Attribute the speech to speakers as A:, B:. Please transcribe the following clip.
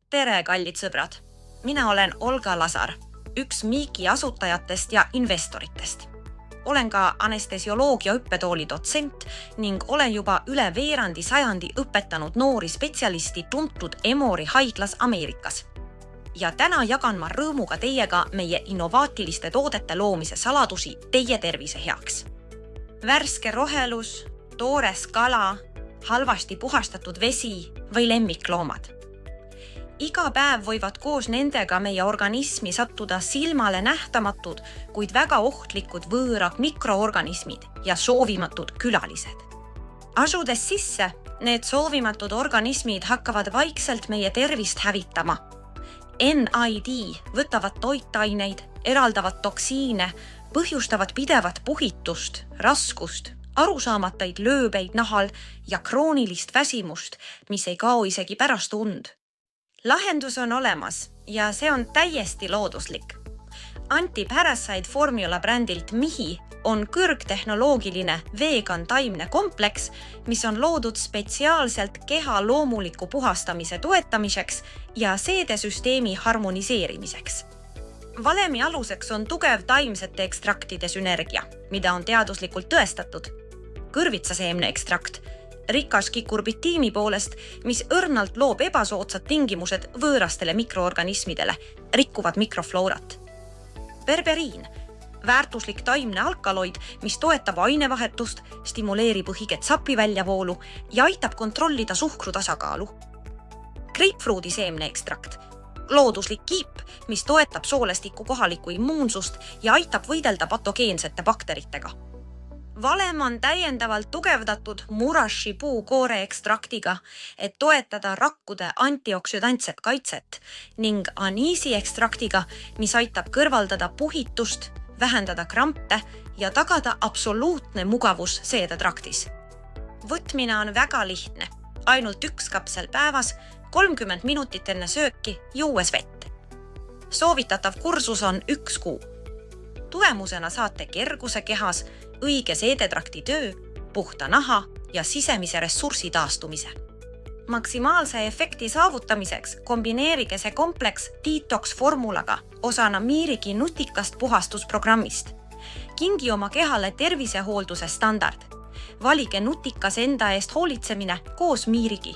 A: Tere, kallid sõbrad! Mina olen Olga Lasar, üks Miiki asutajatest ja investoritest. Olen ka anestesioloogia õppetooli dotsent ning olen juba üle veerandi sajandi õpetanud noori spetsialisti tuntud Emory haiglas Ameerikas. Ja täna jagan ma rõõmuga teiega meie innovaatiliste toodete loomise saladusi teie tervise heaks. Värske rohelus, toores kala, halvasti puhastatud vesi või lemmikloomad. Iga päev võivad koos nendega meie organismi sattuda silmale nähtamatud, kuid väga ohtlikud võõrad mikroorganismid ja soovimatud külalised. Asudes sisse, need soovimatud organismid hakkavad vaikselt meie tervist hävitama. NID võtavad toitaineid, eraldavad toksiine, põhjustavad pidevat puhitust, raskust, arusaamataid lööbeid nahal ja kroonilist väsimust, mis ei kao isegi pärast und. Lahendus on olemas ja see on täiesti looduslik. Anti-Parasite Formula brändilt Mihi on kõrgtehnoloogiline vegan taimne kompleks, mis on loodud spetsiaalselt keha loomuliku puhastamise toetamiseks ja seedesüsteemi harmoniseerimiseks. Valemi aluseks on tugev taimsete ekstraktide sünergia, mida on teaduslikult tõestatud. Kõrvitsaseemne ekstrakt, rikas kikurbitiimi poolest, mis õrnalt loob ebasootsad tingimused võõrastele mikroorganismidele, rikkuvad mikrofloorat. Berberiin, väärtuslik taimne alkaloid, mis toetab ainevahetust, stimuleerib õhiget sapi väljavoolu ja aitab kontrollida suhkru tasakaalu. Grapefruudi seemne ekstrakt, looduslik kiip, mis toetab soolestiku kohalikku immuunsust ja aitab võidelda patogeensete bakteritega. Valem on täiendavalt tugevdatud murashi puukoore ekstraktiga, et toetada rakkude antioksüdantset kaitset ning aniisi ekstraktiga, mis aitab kõrvaldada puhitust, vähendada krampe ja tagada absoluutne mugavus seedetraktis. Võtmine on väga lihtne, ainult 1 kapsel päevas, 30 minutit enne sööki, juues vett. Soovitatav kursus on 1 kuu. Tulemusena saate kerguse kehas, õige seedetrakti töö, puhta naha ja sisemise ressursi taastumise. Maksimaalse efekti saavutamiseks kombineerige see kompleks Detox formulaga osana Miirigi nutikast puhastusprogrammist. Kingi oma kehale tervisehoolduse standard. Valige nutikas enda eest hoolitsemine koos Miirigi.